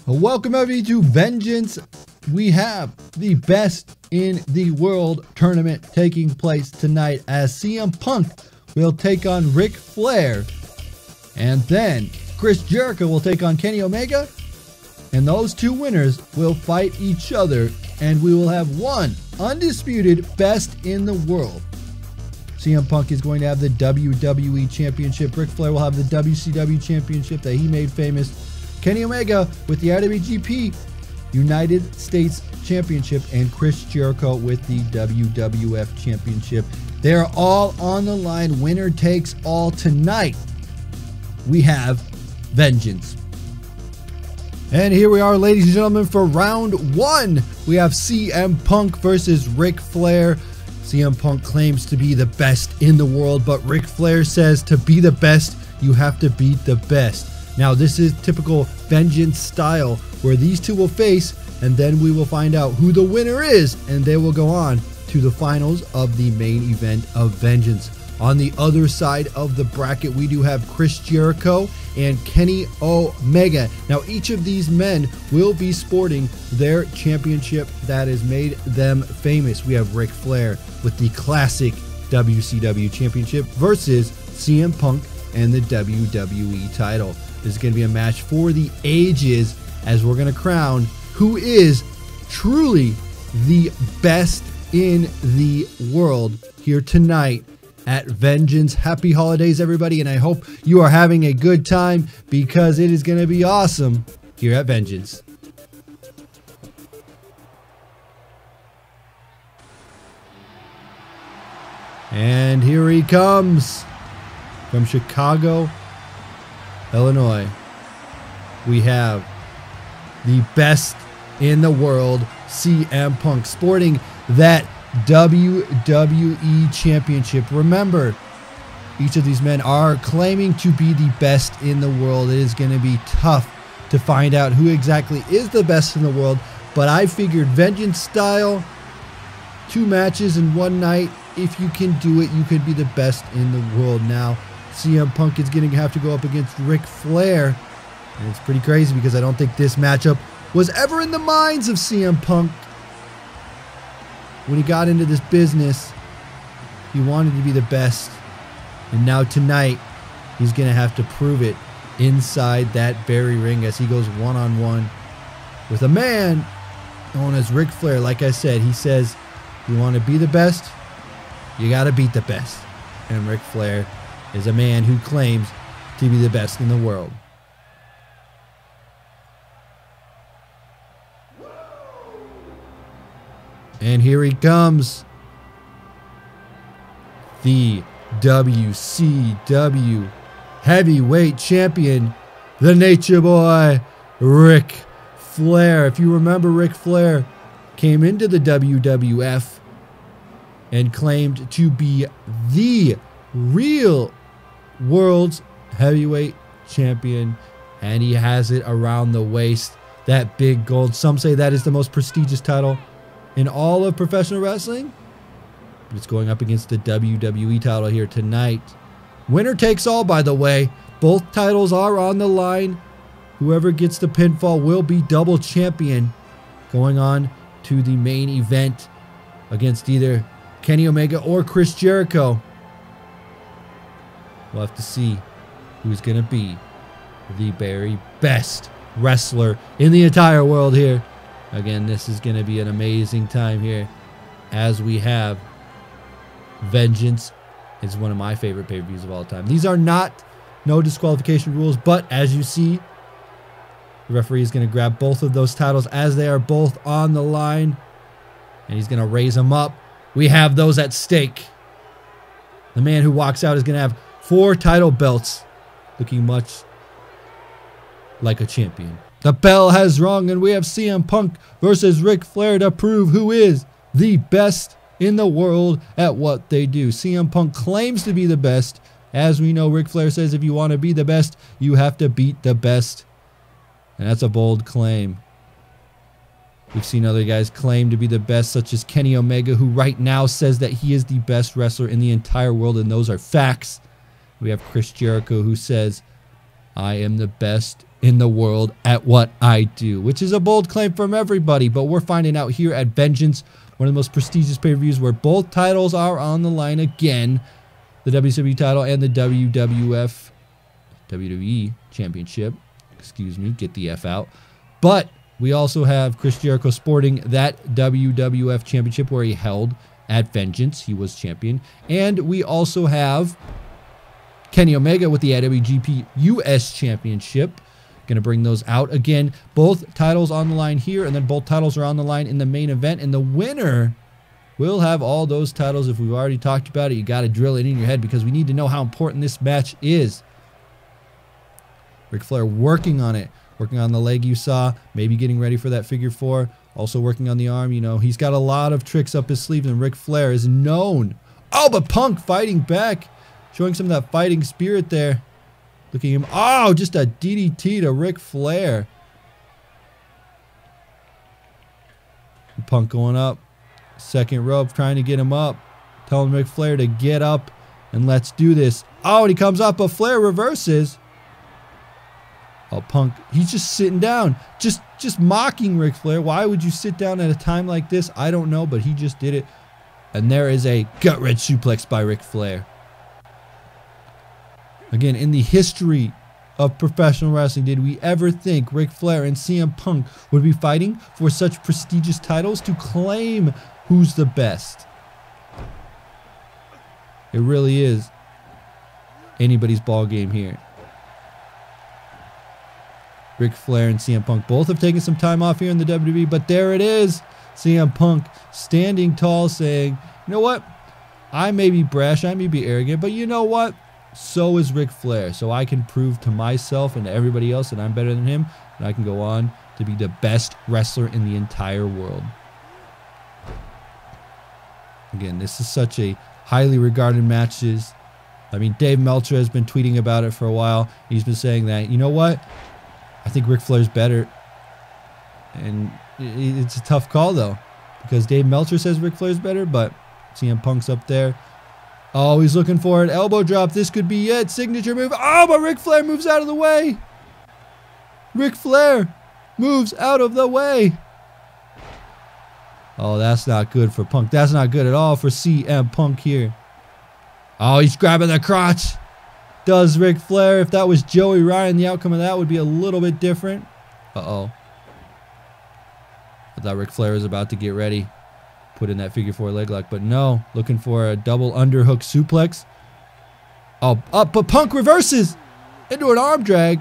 Welcome everybody to Vengeance. We have the best in the world tournament taking place tonight as CM Punk will take on Ric Flair. And then Chris Jericho will take on Kenny Omega. And those two winners will fight each other. And we will have one undisputed best in the world. CM Punk is going to have the WWE Championship. Ric Flair will have the WCW Championship that he made famous. Kenny Omega with the IWGP United States Championship, and Chris Jericho with the WWF Championship. They're all on the line. Winner takes all tonight. We have Vengeance. And here we are, ladies and gentlemen, for round one. We have CM Punk versus Ric Flair. CM Punk claims to be the best in the world, but Ric Flair says to be the best, you have to beat the best. Now, this is typical Vengeance style, where these two will face, and then we will find out who the winner is, and they will go on to the finals of the main event of Vengeance. On the other side of the bracket, we do have Chris Jericho and Kenny Omega. Now, each of these men will be sporting their championship that has made them famous. We have Ric Flair with the classic WCW Championship versus CM Punk and the WWE title. This is going to be a match for the ages as we're going to crown who is truly the best in the world here tonight at Vengeance. Happy holidays, everybody, and I hope you are having a good time because it is going to be awesome here at Vengeance. And here he comes from Chicago, Illinois. We have the best in the world, CM Punk, sporting that WWE Championship. Remember, each of these men are claiming to be the best in the world. It is going to be tough to find out who exactly is the best in the world, but I figured Vengeance style, 2 matches in one night. If you can do it, you could be the best in the world. Now, CM Punk is going to have to go up against Ric Flair. And it's pretty crazy because I don't think this matchup was ever in the minds of CM Punk. When he got into this business, he wanted to be the best. And now tonight, he's going to have to prove it inside that very ring as he goes one-on-one with a man known as Ric Flair. Like I said, he says, you want to be the best, you got to beat the best. And Ric Flair is a man who claims to be the best in the world. And here he comes, the WCW Heavyweight Champion, the Nature Boy, Ric Flair. If you remember, Ric Flair came into the WWF and claimed to be the real world's heavyweight champion, and he has it around the waist, that big gold. Some say that is the most prestigious title in all of professional wrestling, but it's going up against the WWE title here tonight. Winner takes all, by the way. Both titles are on the line. Whoever gets the pinfall will be double champion, going on to the main event against either Kenny Omega or Chris Jericho. We'll have to see who's going to be the very best wrestler in the entire world here. Again, this is going to be an amazing time here as we have Vengeance. It's one of my favorite pay-per-views of all time. These are not no disqualification rules, but as you see, the referee is going to grab both of those titles as they are both on the line, and he's going to raise them up. We have those at stake. The man who walks out is going to have 4 title belts, looking much like a champion. The bell has rung, and we have CM Punk versus Ric Flair to prove who is the best in the world at what they do. CM Punk claims to be the best. As we know, Ric Flair says if you want to be the best, you have to beat the best. And that's a bold claim. We've seen other guys claim to be the best, such as Kenny Omega, who right now says that he is the best wrestler in the entire world, and those are facts. We have Chris Jericho, who says, I am the best in the world at what I do, which is a bold claim from everybody, but we're finding out here at Vengeance, one of the most prestigious pay-per-views where both titles are on the line again, the WWE title and the WWE Championship. Excuse me, get the F out. But we also have Chris Jericho sporting that WWF Championship where he held at Vengeance. He was champion. And we also have Kenny Omega with the IWGP US Championship. Going to bring those out again. Both titles on the line here, and then both titles are on the line in the main event. And the winner will have all those titles. If we've already talked about it, you got to drill it in your head because we need to know how important this match is. Ric Flair working on it. Working on the leg you saw. Maybe getting ready for that figure four. Also working on the arm. You know, he's got a lot of tricks up his sleeve, and Ric Flair is known. Oh, but Punk fighting back. Showing some of that fighting spirit there. Look at him. Oh, just a DDT to Ric Flair. Punk going up. Second rope, trying to get him up. Telling Ric Flair to get up and let's do this. Oh, and he comes up, but Flair reverses. Oh, Punk, he's just sitting down. Just mocking Ric Flair. Why would you sit down at a time like this? I don't know, but he just did it. And there is a gut-wrench suplex by Ric Flair. Again, in the history of professional wrestling, did we ever think Ric Flair and CM Punk would be fighting for such prestigious titles to claim who's the best? It really is anybody's ball game here. Ric Flair and CM Punk both have taken some time off here in the WWE, but there it is. CM Punk standing tall saying, you know what? I may be brash, I may be arrogant, but you know what? So is Ric Flair. So I can prove to myself and to everybody else that I'm better than him, and I can go on to be the best wrestler in the entire world. Again, this is such a highly regarded matches. I mean, Dave Meltzer has been tweeting about it for a while. He's been saying that, you know what? I think Ric Flair's better. And it's a tough call, though, because Dave Meltzer says Ric Flair's better, but CM Punk's up there. Oh, he's looking for an elbow drop. This could be it. Signature move. Oh, but Ric Flair moves out of the way. Ric Flair moves out of the way. Oh, that's not good for Punk. That's not good at all for CM Punk here. Oh, he's grabbing the crotch. Does Ric Flair. If that was Joey Ryan, the outcome of that would be a little bit different. Uh-oh. I thought Ric Flair was about to get ready. Put in that figure four leg lock, but no. Looking for a double underhook suplex. Oh, up, but Punk reverses into an arm drag.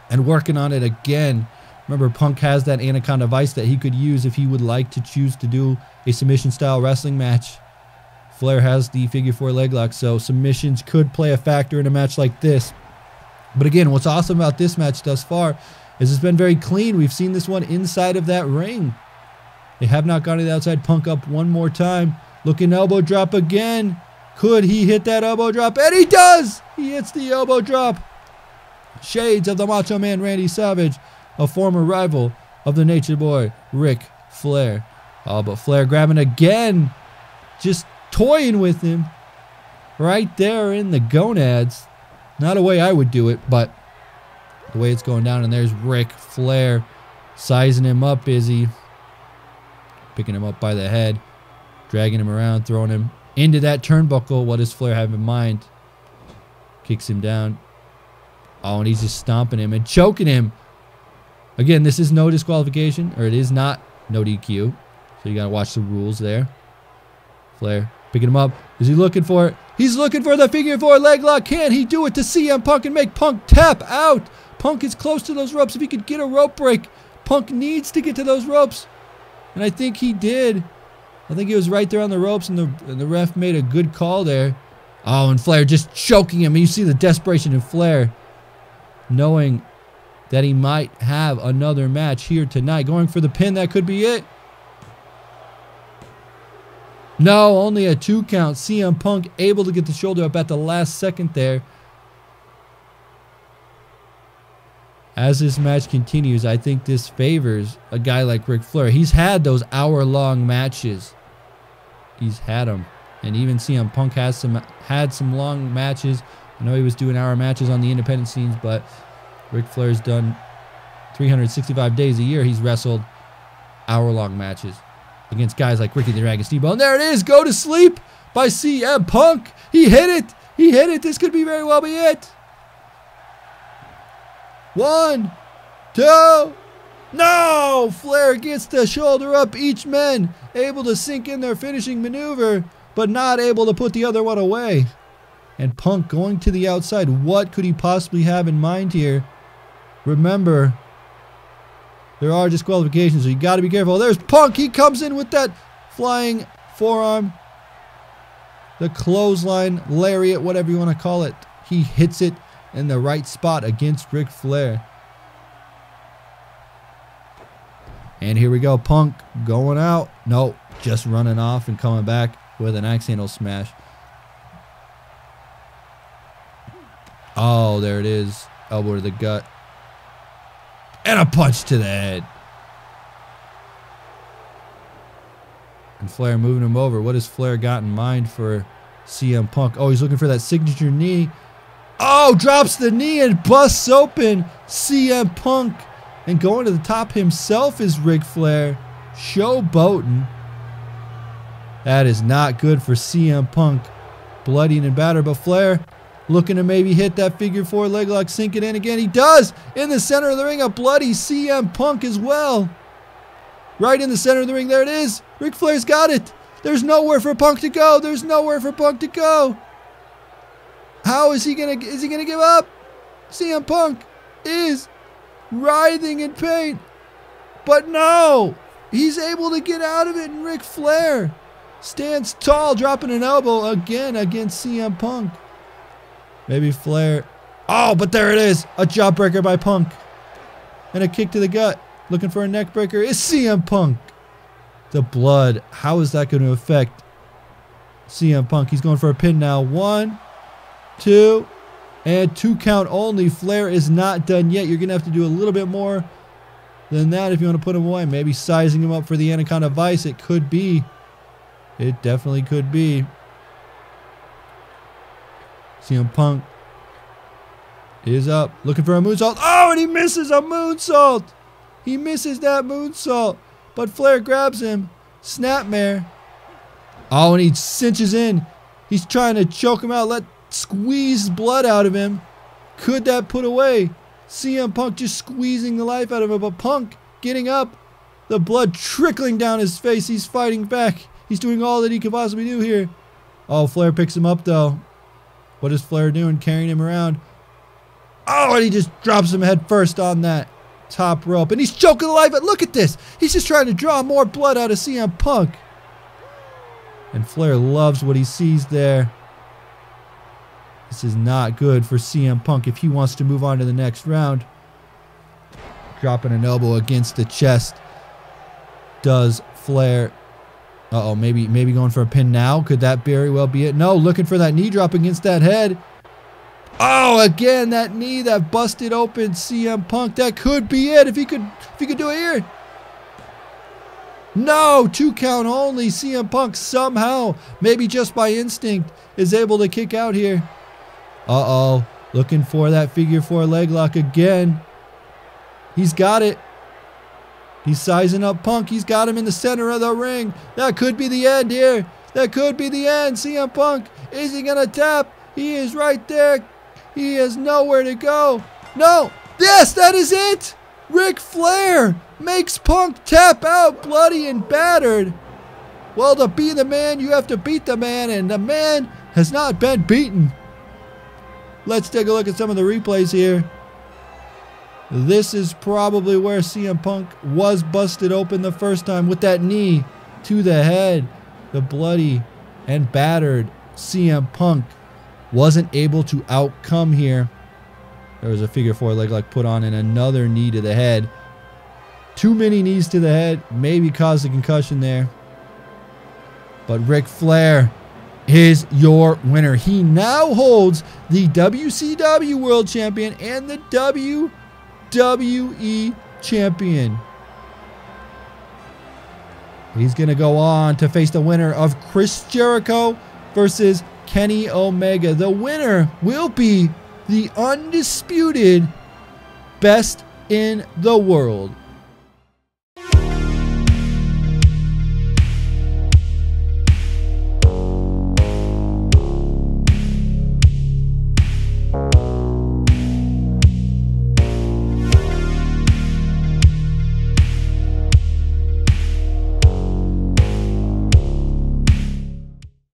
And working on it again. Remember, Punk has that Anaconda Vice that he could use if he would like to choose to do a submission-style wrestling match. Flair has the figure four leg lock, so submissions could play a factor in a match like this. But again, what's awesome about this match thus far is it's been very clean. We've seen this one inside of that ring. They have not gone to the outside. Punk up one more time. Looking elbow drop again. Could he hit that elbow drop? And he does! He hits the elbow drop. Shades of the Macho Man Randy Savage, a former rival of the Nature Boy, Ric Flair. Oh, but Flair grabbing again. Just toying with him. Right there in the gonads. Not a way I would do it, but the way it's going down. And there's Ric Flair sizing him up, Izzy. Picking him up by the head. Dragging him around, throwing him into that turnbuckle. What does Flair have in mind? Kicks him down. Oh, and he's just stomping him and choking him. Again, this is no disqualification, or it is not no DQ. So you got to watch the rules there. Flair picking him up. Is he looking for it? He's looking for the figure four leg lock. Can he do it to CM Punk and make Punk tap out? Punk is close to those ropes. If he could get a rope break, Punk needs to get to those ropes. And I think he did. I think he was right there on the ropes, and the ref made a good call there. Oh, and Flair just choking him. You see the desperation in Flair, knowing that he might have another match here tonight. Going for the pin, that could be it. No, only a 2 count. CM Punk able to get the shoulder up at the last second there. As this match continues, I think this favors a guy like Ric Flair. He's had those hour-long matches. He's had them. And even CM Punk has had some long matches. I know he was doing hour matches on the independent scenes, but Ric Flair's done 365 days a year. He's wrestled hour-long matches against guys like Ricky the Dragon Steamboat. And there it is. Go to sleep by CM Punk. He hit it. He hit it. This could be very well be it. 1, 2. No! Flair gets the shoulder up. Each man able to sink in their finishing maneuver, but not able to put the other one away. And Punk going to the outside. What could he possibly have in mind here? Remember, there are disqualifications, so you got to be careful. There's Punk. He comes in with that flying forearm. The clothesline, lariat, whatever you want to call it. He hits it in the right spot against Ric Flair. And here we go. Punk going out. No, just running off and coming back with an axe handle smash. Oh, there it is. Elbow to the gut. And a punch to the head. And Flair moving him over. What has Flair got in mind for CM Punk? Oh, he's looking for that signature knee. Oh, drops the knee and busts open CM Punk. And going to the top himself is Ric Flair. Showboating. That is not good for CM Punk. Bloodied and battered, but Flair looking to maybe hit that figure 4 leg lock, sink it in again. He does! In the center of the ring, a bloody CM Punk as well. Right in the center of the ring, there it is. Ric Flair's got it. There's nowhere for Punk to go. There's nowhere for Punk to go. How is he gonna give up? CM Punk is writhing in pain. But no! He's able to get out of it, and Ric Flair stands tall, dropping an elbow again against CM Punk. Maybe Flair. Oh, but there it is. A jawbreaker by Punk. And a kick to the gut. Looking for a neck breaker is CM Punk. The blood. How is that going to affect CM Punk? He's going for a pin now. 1, 2, and 2 count only. Flair is not done yet. You're going to have to do a little bit more than that if you want to put him away. Maybe sizing him up for the Anaconda Vice. It could be. It definitely could be. CM Punk is up, looking for a moonsault. Oh, and he misses a moonsault. He misses that moonsault, but Flair grabs him. Snapmare. Oh, and he cinches in. He's trying to choke him out, squeeze blood out of him. Could that put away? CM Punk just squeezing the life out of him, but Punk getting up. The blood trickling down his face. He's fighting back. He's doing all that he could possibly do here. Oh, Flair picks him up, though. What is Flair doing? Carrying him around. Oh, and he just drops him head first on that top rope. And he's choking the life out. Look at this. He's just trying to draw more blood out of CM Punk. And Flair loves what he sees there. This is not good for CM Punk if he wants to move on to the next round. Dropping an elbow against the chest. Does Flair. Uh-oh, maybe going for a pin now. Could that very well be it? No, looking for that knee drop against that head. Oh, again, that knee that busted open CM Punk. That could be it if he could do it here. No, 2 count only. CM Punk somehow, maybe just by instinct, is able to kick out here. Uh-oh, looking for that figure 4 leg lock again. He's got it. He's sizing up Punk. He's got him in the center of the ring. That could be the end here. That could be the end. CM Punk, is he going to tap? He is right there. He has nowhere to go. No. Yes, that is it. Ric Flair makes Punk tap out, bloody and battered. Well, to be the man, you have to beat the man, and the man has not been beaten. Let's take a look at some of the replays here. This is probably where CM Punk was busted open the first time with that knee to the head. The bloody and battered CM Punk wasn't able to outcome here. There was a figure 4 leg lock put on and another knee to the head. Too many knees to the head maybe caused a concussion there. But Ric Flair is your winner. He now holds the WCW World Champion and the WWE Champion. He's going to go on to face the winner of Chris Jericho versus Kenny Omega. The winner will be the undisputed best in the world.